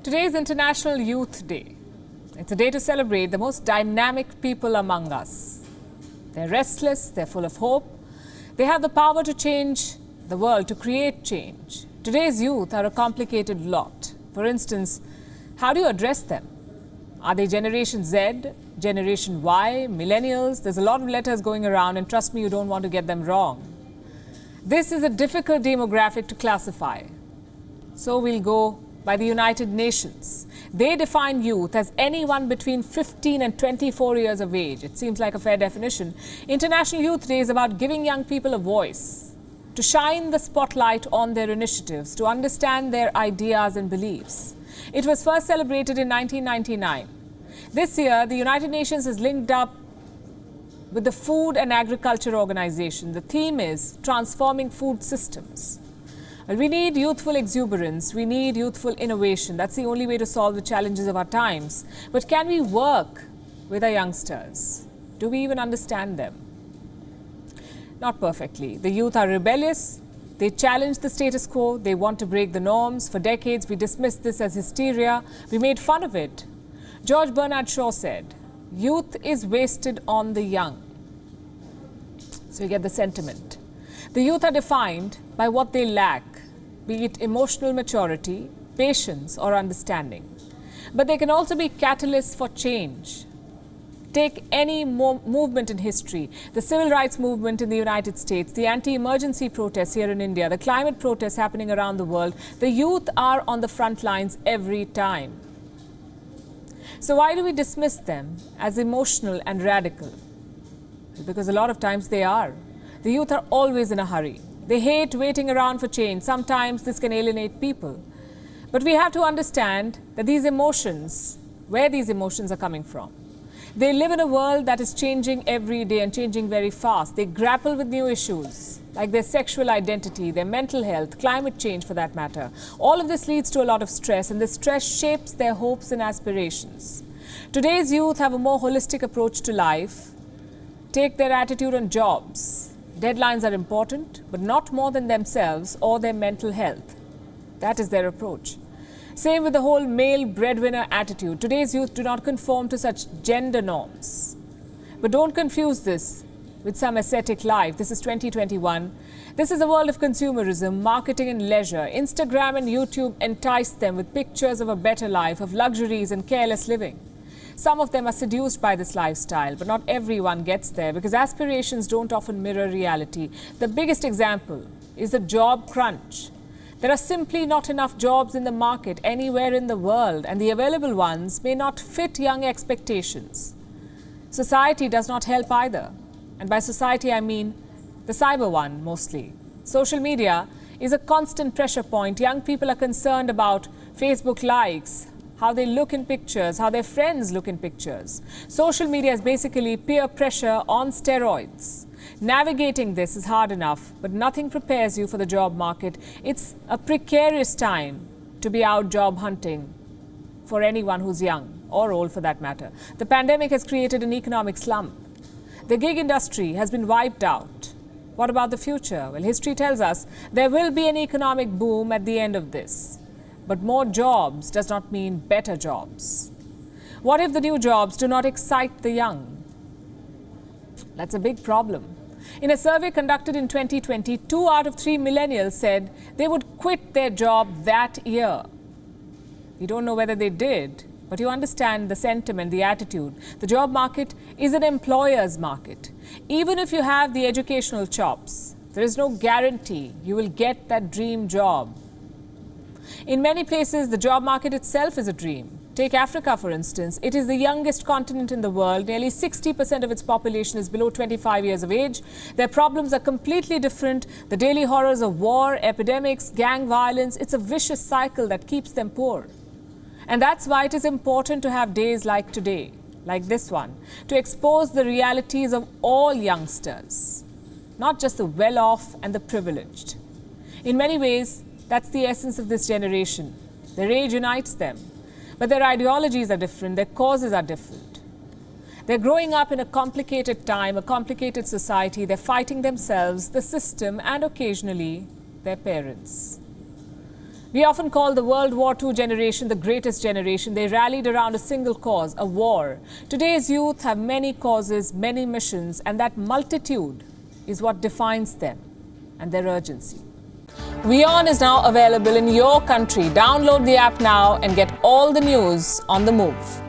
Today is International Youth Day. It's a day to celebrate the most dynamic people among us. They're restless, they're full of hope. They have the power to change the world, to create change. Today's youth are a complicated lot. For instance, how do you address them? Are they Generation Z, Generation Y, Millennials? There's a lot of letters going around, and trust me, you don't want to get them wrong. This is a difficult demographic to classify. So we'll go by the United Nations. They define youth as anyone between 15 and 24 years of age. It seems like a fair definition. International Youth Day is about giving young people a voice, to shine the spotlight on their initiatives, to understand their ideas and beliefs. It was first celebrated in 1999. This year, the United Nations is linked up with the Food and Agriculture Organization. The theme is transforming food systems. Well, we need youthful exuberance, we need youthful innovation. That's the only way to solve the challenges of our times. But can we work with our youngsters? Do we even understand them? Not perfectly. The youth are rebellious. They challenge the status quo. They want to break the norms. For decades, we dismissed this as hysteria. We made fun of it. George Bernard Shaw said, "Youth is wasted on the young." So you get the sentiment. The youth are defined by what they lack, be it emotional maturity, patience, or understanding. But they can also be catalysts for change. Take any movement in history, the civil rights movement in the United States, the anti-emergency protests here in India, the climate protests happening around the world. The youth are on the front lines every time. So why do we dismiss them as emotional and radical? Because a lot of times they are. The youth are always in a hurry. They hate waiting around for change. Sometimes this can alienate people. But we have to understand that these emotions, where these emotions are coming from. They live in a world that is changing every day and changing very fast. They grapple with new issues like their sexual identity, their mental health, climate change for that matter. All of this leads to a lot of stress, and this stress shapes their hopes and aspirations. Today's youth have a more holistic approach to life. Take their attitude on jobs. Deadlines are important, but not more than themselves or their mental health. That is their approach. Same with the whole male breadwinner attitude. Today's youth do not conform to such gender norms. But don't confuse this with some ascetic life. This is 2021. This is a world of consumerism, marketing and leisure. Instagram and YouTube entice them with pictures of a better life, of luxuries and careless living. Some of them are seduced by this lifestyle, but not everyone gets there because aspirations don't often mirror reality. The biggest example is the job crunch. There are simply not enough jobs in the market anywhere in the world, and the available ones may not fit young expectations. Society does not help either. And by society, I mean the cyber one mostly. Social media is a constant pressure point. Young people are concerned about Facebook likes, how they look in pictures, how their friends look in pictures. Social media is basically peer pressure on steroids. Navigating this is hard enough, but nothing prepares you for the job market. It's a precarious time to be out job hunting for anyone who's young or old for that matter. The pandemic has created an economic slump. The gig industry has been wiped out. What about the future? Well, history tells us there will be an economic boom at the end of this. But more jobs does not mean better jobs. What if the new jobs do not excite the young? That's a big problem. In a survey conducted in 2020, 2 out of 3 millennials said they would quit their job that year. You don't know whether they did, but you understand the sentiment, the attitude. The job market is an employer's market. Even if you have the educational chops, there is no guarantee you will get that dream job. In many places, the job market itself is a dream. Take Africa, for instance. It is the youngest continent in the world. Nearly 60% of its population is below 25 years of age. Their problems are completely different. The daily horrors of war, epidemics, gang violence, it's a vicious cycle that keeps them poor. And that's why it is important to have days like today, like this one, to expose the realities of all youngsters, not just the well-off and the privileged. In many ways, that's the essence of this generation. Their age unites them, but their ideologies are different, their causes are different. They're growing up in a complicated time, a complicated society. They're fighting themselves, the system, and occasionally their parents. We often call the World War II generation the greatest generation. They rallied around a single cause, a war. Today's youth have many causes, many missions, and that multitude is what defines them and their urgency. WION is now available in your country. Download the app now and get all the news on the move.